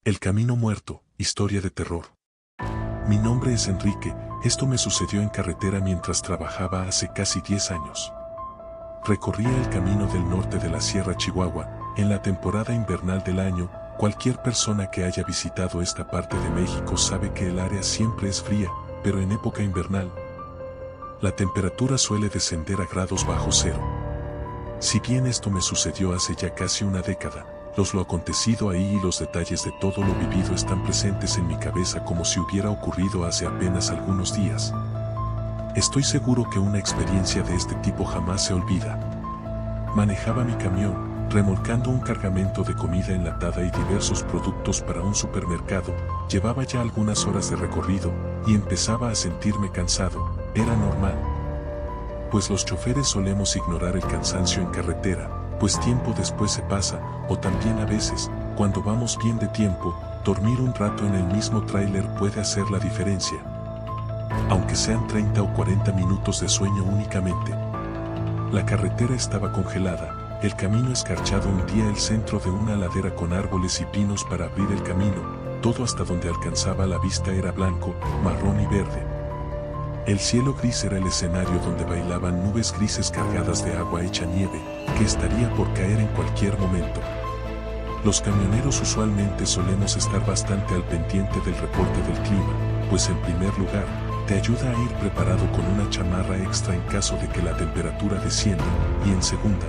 El camino muerto, historia de terror. Mi nombre es Enrique, esto me sucedió en carretera mientras trabajaba hace casi 10 años. Recorría el camino del norte de la Sierra Chihuahua, en la temporada invernal del año. Cualquier persona que haya visitado esta parte de México sabe que el área siempre es fría, pero en época invernal, la temperatura suele descender a grados bajo cero. Si bien esto me sucedió hace ya casi una década, lo acontecido ahí y los detalles de todo lo vivido están presentes en mi cabeza como si hubiera ocurrido hace apenas algunos días. Estoy seguro que una experiencia de este tipo jamás se olvida. Manejaba mi camión, remolcando un cargamento de comida enlatada y diversos productos para un supermercado. Llevaba ya algunas horas de recorrido y empezaba a sentirme cansado. Era normal, pues los choferes solemos ignorar el cansancio en carretera, pues tiempo después se pasa, o también a veces, cuando vamos bien de tiempo, dormir un rato en el mismo tráiler puede hacer la diferencia. Aunque sean 30 o 40 minutos de sueño únicamente. La carretera estaba congelada, el camino escarchado hundía el centro de una ladera con árboles y pinos para abrir el camino, todo hasta donde alcanzaba la vista era blanco, marrón y verde. El cielo gris era el escenario donde bailaban nubes grises cargadas de agua hecha nieve, que estaría por caer en cualquier momento. Los camioneros usualmente solemos estar bastante al pendiente del reporte del clima, pues en primer lugar, te ayuda a ir preparado con una chamarra extra en caso de que la temperatura descienda, y en segunda,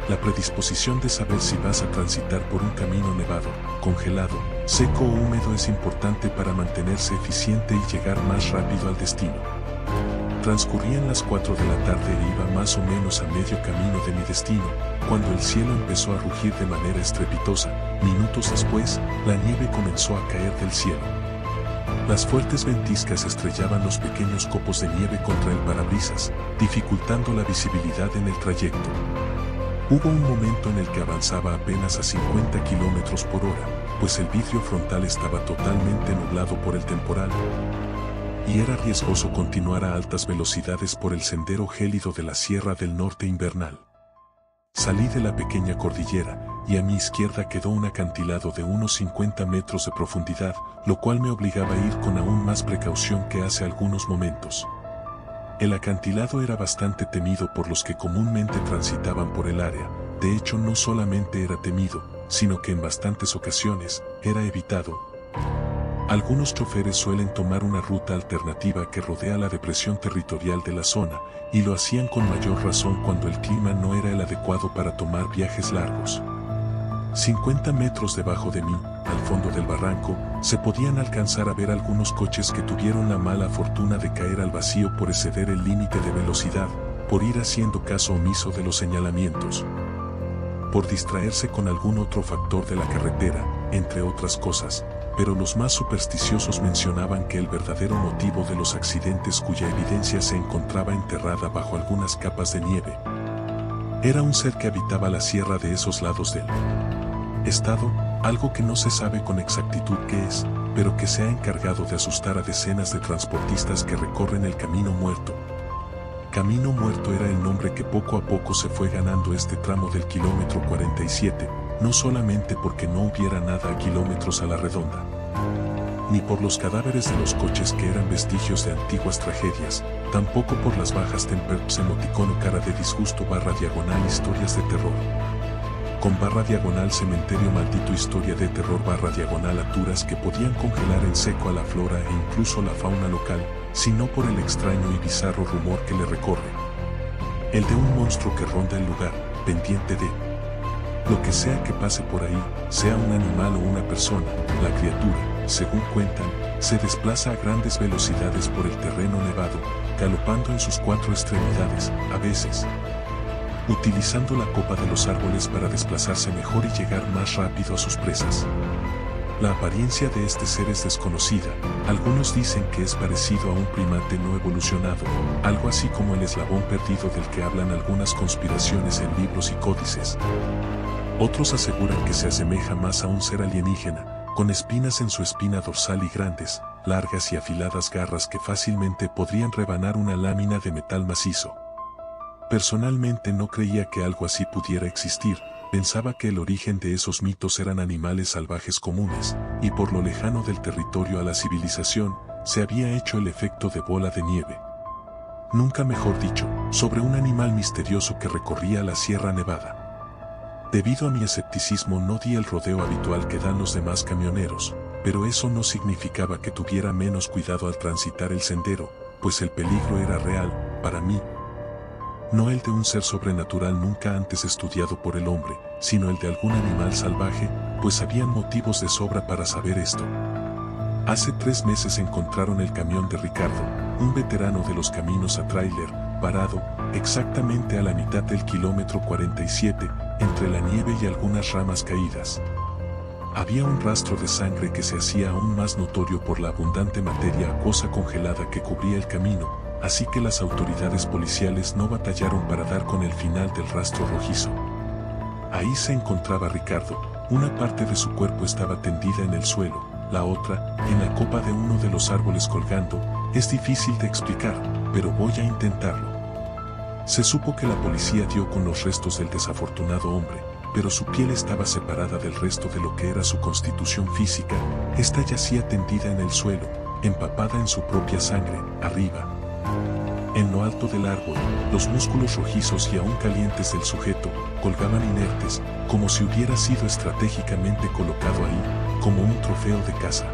la predisposición de saber si vas a transitar por un camino nevado, congelado, seco o húmedo es importante para mantenerse eficiente y llegar más rápido al destino. Transcurrían las 4 de la tarde e iba más o menos a medio camino de mi destino, cuando el cielo empezó a rugir de manera estrepitosa. Minutos después, la nieve comenzó a caer del cielo. Las fuertes ventiscas estrellaban los pequeños copos de nieve contra el parabrisas, dificultando la visibilidad en el trayecto. Hubo un momento en el que avanzaba apenas a 50 kilómetros por hora, pues el vidrio frontal estaba totalmente nublado por el temporal, y era riesgoso continuar a altas velocidades por el sendero gélido de la Sierra del Norte invernal. Salí de la pequeña cordillera, y a mi izquierda quedó un acantilado de unos 50 metros de profundidad, lo cual me obligaba a ir con aún más precaución que hace algunos momentos. El acantilado era bastante temido por los que comúnmente transitaban por el área. De hecho, no solamente era temido, sino que en bastantes ocasiones era evitado. Algunos choferes suelen tomar una ruta alternativa que rodea la depresión territorial de la zona, y lo hacían con mayor razón cuando el clima no era el adecuado para tomar viajes largos. 50 metros debajo de mí, al fondo del barranco, se podían alcanzar a ver algunos coches que tuvieron la mala fortuna de caer al vacío por exceder el límite de velocidad, por ir haciendo caso omiso de los señalamientos, por distraerse con algún otro factor de la carretera, entre otras cosas, pero los más supersticiosos mencionaban que el verdadero motivo de los accidentes cuya evidencia se encontraba enterrada bajo algunas capas de nieve, era un ser que habitaba la sierra de esos lados del estado, algo que no se sabe con exactitud qué es, pero que se ha encargado de asustar a decenas de transportistas que recorren el Camino Muerto. Camino Muerto era el nombre que poco a poco se fue ganando este tramo del kilómetro 47, no solamente porque no hubiera nada a kilómetros a la redonda, ni por los cadáveres de los coches que eran vestigios de antiguas tragedias, tampoco por las bajas temperaturas, emoticono cara de disgusto /diagonal historias de terror, con /diagonal cementerio maldito historia de terror /diagonal alturas que podían congelar en seco a la flora e incluso la fauna local, sino por el extraño y bizarro rumor que le recorre. El de un monstruo que ronda el lugar, pendiente de lo que sea que pase por ahí, sea un animal o una persona. La criatura, según cuentan, se desplaza a grandes velocidades por el terreno nevado, galopando en sus 4 extremidades, a veces utilizando la copa de los árboles para desplazarse mejor y llegar más rápido a sus presas. La apariencia de este ser es desconocida. Algunos dicen que es parecido a un primate no evolucionado, algo así como el eslabón perdido del que hablan algunas conspiraciones en libros y códices. Otros aseguran que se asemeja más a un ser alienígena, con espinas en su espina dorsal y grandes, largas y afiladas garras que fácilmente podrían rebanar una lámina de metal macizo. Personalmente no creía que algo así pudiera existir, Pensaba que el origen de esos mitos eran animales salvajes comunes, y por lo lejano del territorio a la civilización, se había hecho el efecto de bola de nieve. Nunca mejor dicho, sobre un animal misterioso que recorría la Sierra Nevada. Debido a mi escepticismo no di el rodeo habitual que dan los demás camioneros, pero eso no significaba que tuviera menos cuidado al transitar el sendero, pues el peligro era real, para mí. No el de un ser sobrenatural nunca antes estudiado por el hombre, sino el de algún animal salvaje, pues habían motivos de sobra para saber esto. Hace 3 meses encontraron el camión de Ricardo, un veterano de los caminos a tráiler, parado, exactamente a la mitad del kilómetro 47, entre la nieve y algunas ramas caídas. Había un rastro de sangre que se hacía aún más notorio por la abundante materia acuosa congelada que cubría el camino, así que las autoridades policiales no batallaron para dar con el final del rastro rojizo. Ahí se encontraba Ricardo, una parte de su cuerpo estaba tendida en el suelo, la otra, en la copa de uno de los árboles colgando. Es difícil de explicar, pero voy a intentarlo. Se supo que la policía dio con los restos del desafortunado hombre, pero su piel estaba separada del resto de lo que era su constitución física. Esta yacía tendida en el suelo, empapada en su propia sangre, arriba. En lo alto del árbol, los músculos rojizos y aún calientes del sujeto colgaban inertes, como si hubiera sido estratégicamente colocado ahí, como un trofeo de caza.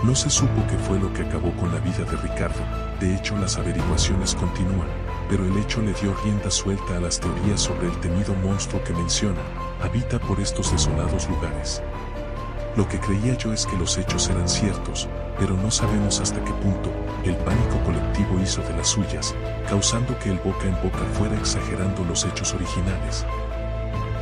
No se supo qué fue lo que acabó con la vida de Ricardo. De hecho, las averiguaciones continúan, pero el hecho le dio rienda suelta a las teorías sobre el temido monstruo que menciona, habita por estos desolados lugares. Lo que creía yo es que los hechos eran ciertos, pero no sabemos hasta qué punto. El pánico colectivo hizo de las suyas, causando que el boca en boca fuera exagerando los hechos originales.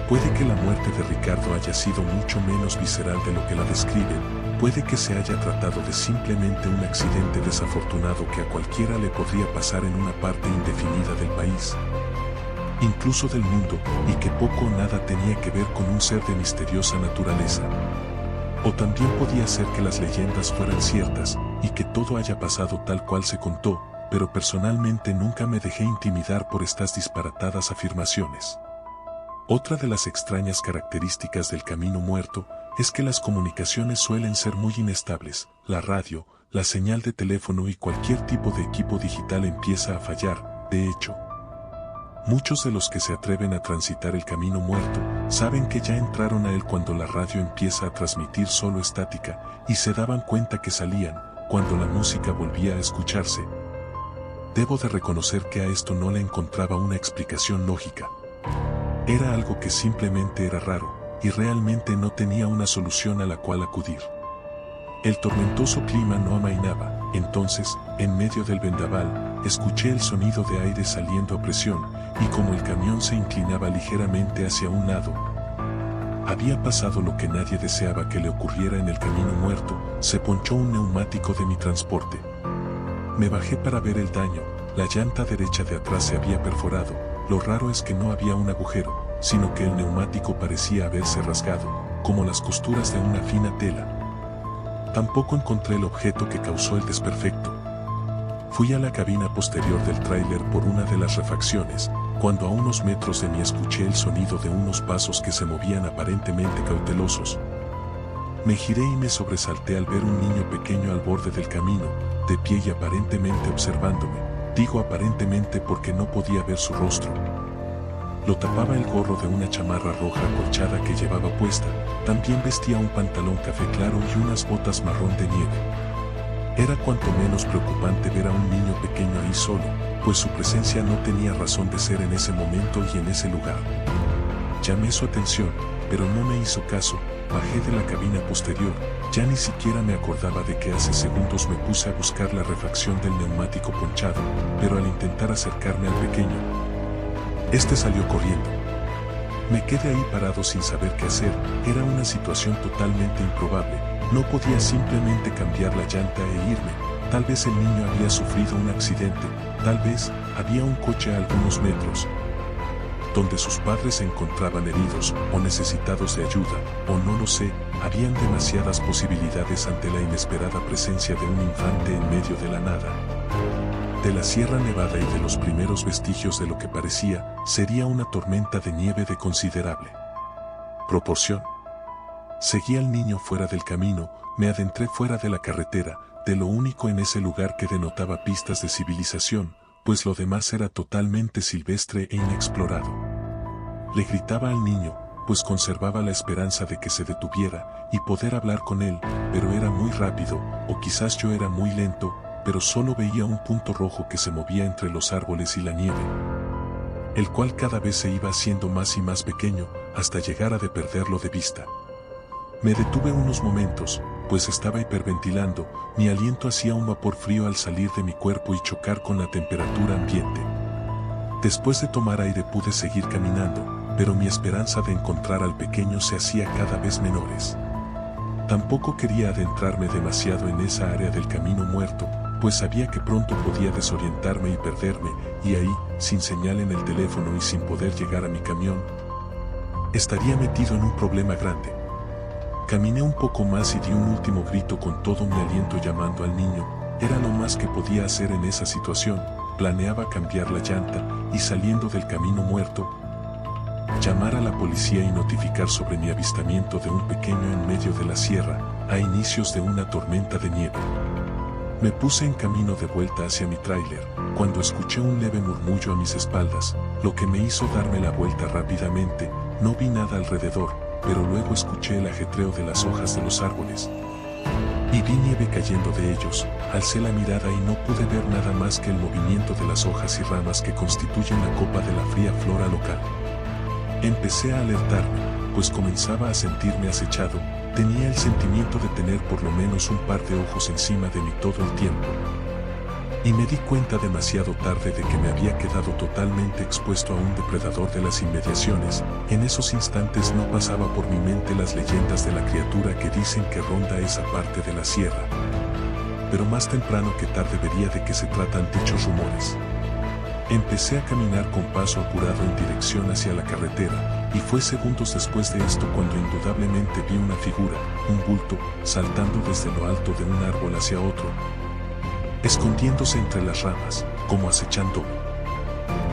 Puede que la muerte de Ricardo haya sido mucho menos visceral de lo que la describen, puede que se haya tratado de simplemente un accidente desafortunado que a cualquiera le podría pasar en una parte indefinida del país, incluso del mundo, y que poco o nada tenía que ver con un ser de misteriosa naturaleza. O también podía ser que las leyendas fueran ciertas, y que todo haya pasado tal cual se contó, pero personalmente nunca me dejé intimidar por estas disparatadas afirmaciones. Otra de las extrañas características del camino muerto es que las comunicaciones suelen ser muy inestables. La radio, la señal de teléfono y cualquier tipo de equipo digital empieza a fallar. De hecho, muchos de los que se atreven a transitar el camino muerto saben que ya entraron a él cuando la radio empieza a transmitir solo estática, y se daban cuenta que salían cuando la música volvía a escucharse. Debo de reconocer que a esto no le encontraba una explicación lógica. Era algo que simplemente era raro, y realmente no tenía una solución a la cual acudir. El tormentoso clima no amainaba. Entonces, en medio del vendaval, escuché el sonido de aire saliendo a presión, y como el camión se inclinaba ligeramente hacia un lado, había pasado lo que nadie deseaba que le ocurriera en el camino muerto. Se ponchó un neumático de mi transporte. Me bajé para ver el daño. La llanta derecha de atrás se había perforado. Lo raro es que no había un agujero, sino que el neumático parecía haberse rasgado, como las costuras de una fina tela. Tampoco encontré el objeto que causó el desperfecto. Fui a la cabina posterior del tráiler por una de las refacciones, cuando a unos metros de mí escuché el sonido de unos pasos que se movían aparentemente cautelosos. Me giré y me sobresalté al ver un niño pequeño al borde del camino, de pie y aparentemente observándome. Digo aparentemente porque no podía ver su rostro. Lo tapaba el gorro de una chamarra roja acolchada que llevaba puesta. También vestía un pantalón café claro y unas botas marrón de nieve. Era cuanto menos preocupante ver a un niño pequeño ahí solo, pues su presencia no tenía razón de ser en ese momento y en ese lugar. Llamé su atención, pero no me hizo caso. Bajé de la cabina posterior. Ya ni siquiera me acordaba de que hace segundos me puse a buscar la refacción del neumático ponchado, pero al intentar acercarme al pequeño, este salió corriendo. Me quedé ahí parado sin saber qué hacer. Era una situación totalmente improbable. No podía simplemente cambiar la llanta e irme. Tal vez el niño había sufrido un accidente, tal vez había un coche a algunos metros, donde sus padres se encontraban heridos o necesitados de ayuda, o no lo sé. Habían demasiadas posibilidades ante la inesperada presencia de un infante en medio de la nada, de la Sierra Nevada y de los primeros vestigios de lo que parecía sería una tormenta de nieve de considerable proporción. Seguí al niño fuera del camino, me adentré fuera de la carretera, de lo único en ese lugar que denotaba pistas de civilización, pues lo demás era totalmente silvestre e inexplorado. Le gritaba al niño, pues conservaba la esperanza de que se detuviera y poder hablar con él, pero era muy rápido, o quizás yo era muy lento, pero solo veía un punto rojo que se movía entre los árboles y la nieve, el cual cada vez se iba haciendo más y más pequeño, hasta llegar a de perderlo de vista. Me detuve unos momentos, pues estaba hiperventilando, mi aliento hacía un vapor frío al salir de mi cuerpo y chocar con la temperatura ambiente. Después de tomar aire pude seguir caminando, pero mi esperanza de encontrar al pequeño se hacía cada vez menores. Tampoco quería adentrarme demasiado en esa área del camino muerto, pues sabía que pronto podía desorientarme y perderme, y ahí, sin señal en el teléfono y sin poder llegar a mi camión, estaría metido en un problema grande. Caminé un poco más y di un último grito con todo mi aliento llamando al niño. Era lo más que podía hacer en esa situación. Planeaba cambiar la llanta y, saliendo del camino muerto, llamar a la policía y notificar sobre mi avistamiento de un pequeño en medio de la sierra, a inicios de una tormenta de nieve. Me puse en camino de vuelta hacia mi tráiler, cuando escuché un leve murmullo a mis espaldas, lo que me hizo darme la vuelta rápidamente. No vi nada alrededor, pero luego escuché el ajetreo de las hojas de los árboles. Y vi nieve cayendo de ellos. Alcé la mirada y no pude ver nada más que el movimiento de las hojas y ramas que constituyen la copa de la fría flora local. Empecé a alertarme, pues comenzaba a sentirme acechado. Tenía el sentimiento de tener por lo menos un par de ojos encima de mí todo el tiempo. Y me di cuenta demasiado tarde de que me había quedado totalmente expuesto a un depredador de las inmediaciones. En esos instantes no pasaba por mi mente las leyendas de la criatura que dicen que ronda esa parte de la sierra. Pero más temprano que tarde vería de qué se tratan dichos rumores. Empecé a caminar con paso apurado en dirección hacia la carretera, y fue segundos después de esto cuando indudablemente vi una figura, un bulto, saltando desde lo alto de un árbol hacia otro, escondiéndose entre las ramas, como acechándome.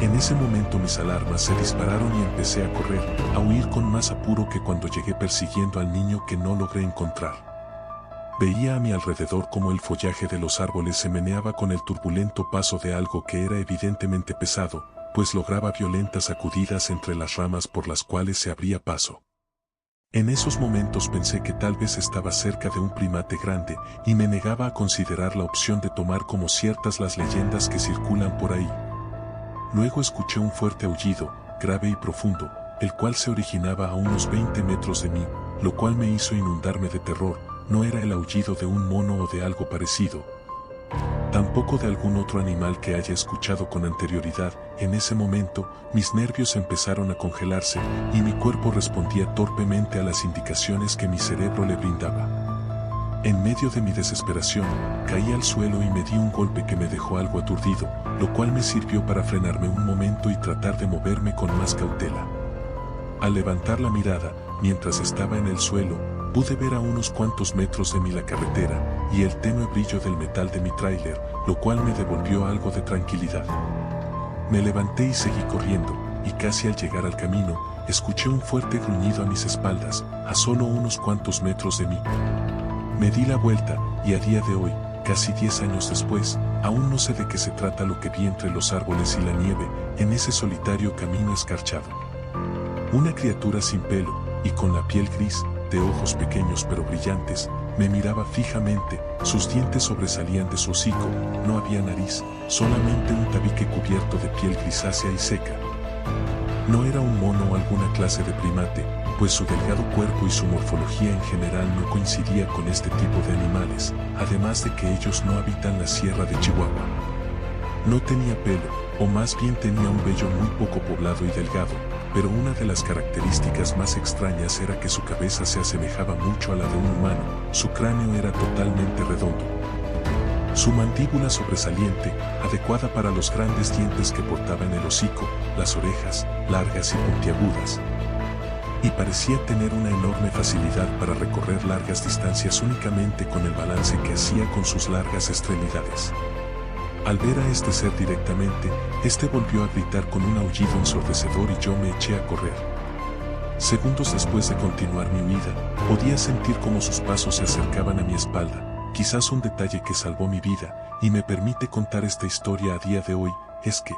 En ese momento mis alarmas se dispararon y empecé a correr, a huir con más apuro que cuando llegué persiguiendo al niño que no logré encontrar. Veía a mi alrededor cómo el follaje de los árboles se meneaba con el turbulento paso de algo que era evidentemente pesado, pues lograba violentas sacudidas entre las ramas por las cuales se abría paso. En esos momentos pensé que tal vez estaba cerca de un primate grande y me negaba a considerar la opción de tomar como ciertas las leyendas que circulan por ahí. Luego escuché un fuerte aullido, grave y profundo, el cual se originaba a unos 20 metros de mí, lo cual me hizo inundarme de terror. No era el aullido de un mono o de algo parecido, tampoco de algún otro animal que haya escuchado con anterioridad. En ese momento, mis nervios empezaron a congelarse y mi cuerpo respondía torpemente a las indicaciones que mi cerebro le brindaba. En medio de mi desesperación, caí al suelo y me di un golpe que me dejó algo aturdido, lo cual me sirvió para frenarme un momento y tratar de moverme con más cautela. Al levantar la mirada, mientras estaba en el suelo, pude ver a unos cuantos metros de mí la carretera y el tenue brillo del metal de mi tráiler, lo cual me devolvió algo de tranquilidad. Me levanté y seguí corriendo, y casi al llegar al camino, escuché un fuerte gruñido a mis espaldas, a solo unos cuantos metros de mí. Me di la vuelta, y a día de hoy, casi 10 años después, aún no sé de qué se trata lo que vi entre los árboles y la nieve, en ese solitario camino escarchado. Una criatura sin pelo, y con la piel gris, de ojos pequeños pero brillantes, me miraba fijamente. Sus dientes sobresalían de su hocico, no había nariz, solamente un tabique cubierto de piel grisácea y seca. No era un mono o alguna clase de primate, pues su delgado cuerpo y su morfología en general no coincidía con este tipo de animales, además de que ellos no habitan la sierra de Chihuahua. No tenía pelo, o más bien tenía un vello muy poco poblado y delgado, pero una de las características más extrañas era que su cabeza se asemejaba mucho a la de un humano. Su cráneo era totalmente redondo. Su mandíbula sobresaliente, adecuada para los grandes dientes que portaba en el hocico, las orejas, largas y puntiagudas. Y parecía tener una enorme facilidad para recorrer largas distancias únicamente con el balance que hacía con sus largas extremidades. Al ver a este ser directamente, este volvió a gritar con un aullido ensordecedor y yo me eché a correr. Segundos después de continuar mi huida, podía sentir cómo sus pasos se acercaban a mi espalda. Quizás un detalle que salvó mi vida y me permite contar esta historia a día de hoy es que,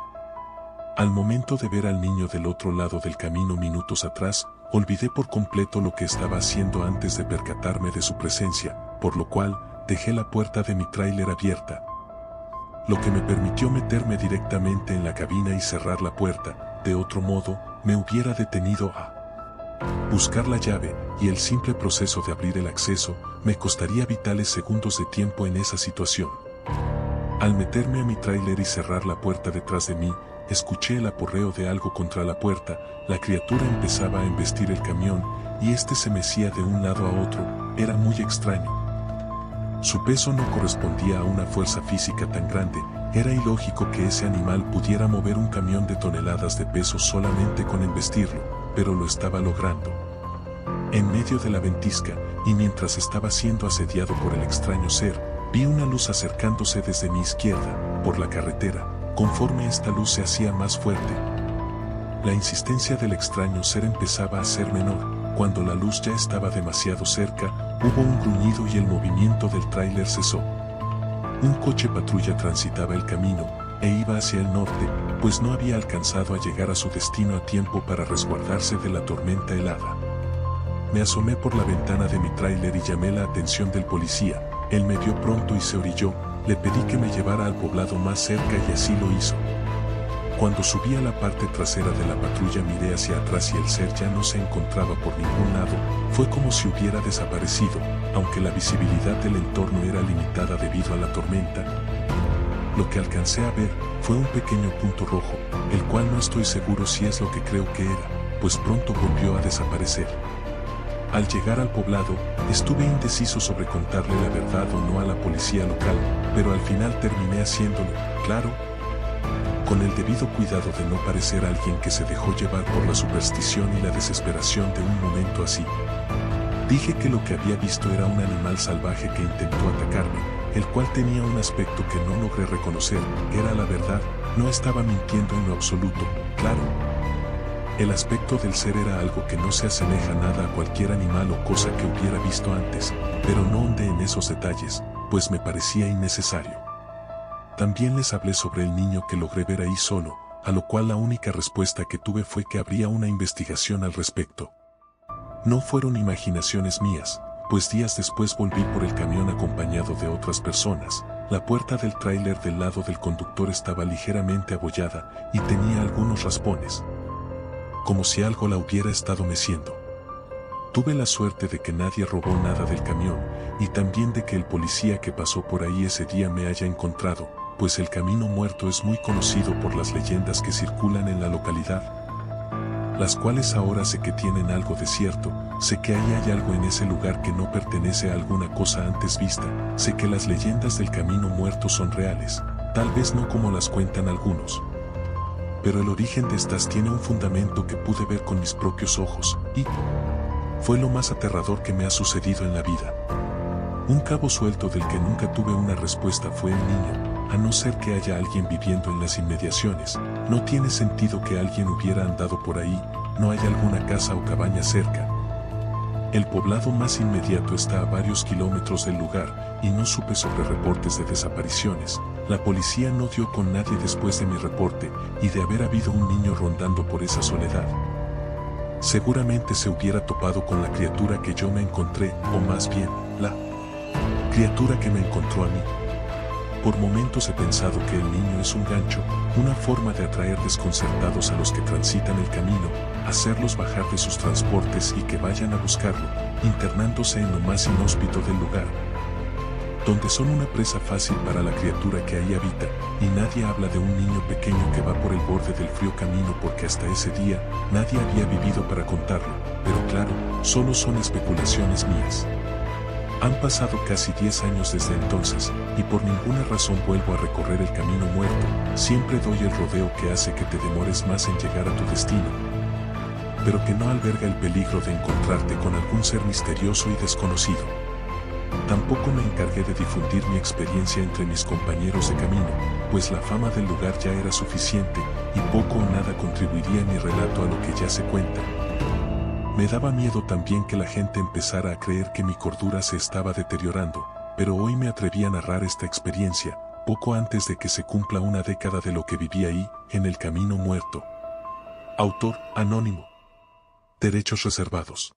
al momento de ver al niño del otro lado del camino minutos atrás, olvidé por completo lo que estaba haciendo antes de percatarme de su presencia, por lo cual dejé la puerta de mi tráiler abierta, lo que me permitió meterme directamente en la cabina y cerrar la puerta. De otro modo, me hubiera detenido a buscar la llave, y el simple proceso de abrir el acceso me costaría vitales segundos de tiempo en esa situación. Al meterme a mi tráiler y cerrar la puerta detrás de mí, escuché el aporreo de algo contra la puerta. La criatura empezaba a embestir el camión, y este se mecía de un lado a otro. Era muy extraño. Su peso no correspondía a una fuerza física tan grande. Era ilógico que ese animal pudiera mover un camión de toneladas de peso solamente con embestirlo, pero lo estaba logrando. En medio de la ventisca, y mientras estaba siendo asediado por el extraño ser, vi una luz acercándose desde mi izquierda, por la carretera. Conforme esta luz se hacía más fuerte, la insistencia del extraño ser empezaba a ser menor. Cuando la luz ya estaba demasiado cerca, hubo un gruñido y el movimiento del tráiler cesó. Un coche patrulla transitaba el camino, e iba hacia el norte, pues no había alcanzado a llegar a su destino a tiempo para resguardarse de la tormenta helada. Me asomé por la ventana de mi tráiler y llamé la atención del policía. Él me vio pronto y se orilló. Le pedí que me llevara al poblado más cerca y así lo hizo. Cuando subí a la parte trasera de la patrulla miré hacia atrás y el ser ya no se encontraba por ningún lado. Fue como si hubiera desaparecido, aunque la visibilidad del entorno era limitada debido a la tormenta. Lo que alcancé a ver fue un pequeño punto rojo, el cual no estoy seguro si es lo que creo que era, pues pronto volvió a desaparecer. Al llegar al poblado, estuve indeciso sobre contarle la verdad o no a la policía local, pero al final terminé haciéndolo, claro, con el debido cuidado de no parecer alguien que se dejó llevar por la superstición y la desesperación de un momento así. Dije que lo que había visto era un animal salvaje que intentó atacarme, el cual tenía un aspecto que no logré reconocer. Era la verdad, no estaba mintiendo en lo absoluto, claro. El aspecto del ser era algo que no se asemeja nada a cualquier animal o cosa que hubiera visto antes, pero no ahondé en esos detalles, pues me parecía innecesario. También les hablé sobre el niño que logré ver ahí solo, a lo cual la única respuesta que tuve fue que habría una investigación al respecto. No fueron imaginaciones mías, pues días después volví por el camión acompañado de otras personas. La puerta del tráiler del lado del conductor estaba ligeramente abollada y tenía algunos raspones, como si algo la hubiera estado meciendo. Tuve la suerte de que nadie robó nada del camión, y también de que el policía que pasó por ahí ese día me haya encontrado, pues el Camino Muerto es muy conocido por las leyendas que circulan en la localidad, las cuales ahora sé que tienen algo de cierto. Sé que ahí hay algo en ese lugar que no pertenece a alguna cosa antes vista. Sé que las leyendas del Camino Muerto son reales, tal vez no como las cuentan algunos, pero el origen de estas tiene un fundamento que pude ver con mis propios ojos, y fue lo más aterrador que me ha sucedido en la vida. Un cabo suelto del que nunca tuve una respuesta fue el niño. A no ser que haya alguien viviendo en las inmediaciones, no tiene sentido que alguien hubiera andado por ahí. No hay alguna casa o cabaña cerca. El poblado más inmediato está a varios kilómetros del lugar, y no supe sobre reportes de desapariciones. La policía no dio con nadie después de mi reporte, y de haber habido un niño rondando por esa soledad, seguramente se hubiera topado con la criatura que yo me encontré, o más bien, la criatura que me encontró a mí. Por momentos he pensado que el niño es un gancho, una forma de atraer desconcertados a los que transitan el camino, hacerlos bajar de sus transportes y que vayan a buscarlo, internándose en lo más inhóspito del lugar, donde son una presa fácil para la criatura que ahí habita. Y nadie habla de un niño pequeño que va por el borde del frío camino, porque hasta ese día nadie había vivido para contarlo. Pero claro, solo son especulaciones mías. Han pasado casi 10 años desde entonces, y por ninguna razón vuelvo a recorrer el Camino Muerto. Siempre doy el rodeo que hace que te demores más en llegar a tu destino, pero que no alberga el peligro de encontrarte con algún ser misterioso y desconocido. Tampoco me encargué de difundir mi experiencia entre mis compañeros de camino, pues la fama del lugar ya era suficiente, y poco o nada contribuiría mi relato a lo que ya se cuenta. Me daba miedo también que la gente empezara a creer que mi cordura se estaba deteriorando, pero hoy me atreví a narrar esta experiencia, poco antes de que se cumpla una década de lo que viví ahí, en el camino muerto. Autor, anónimo. Derechos reservados.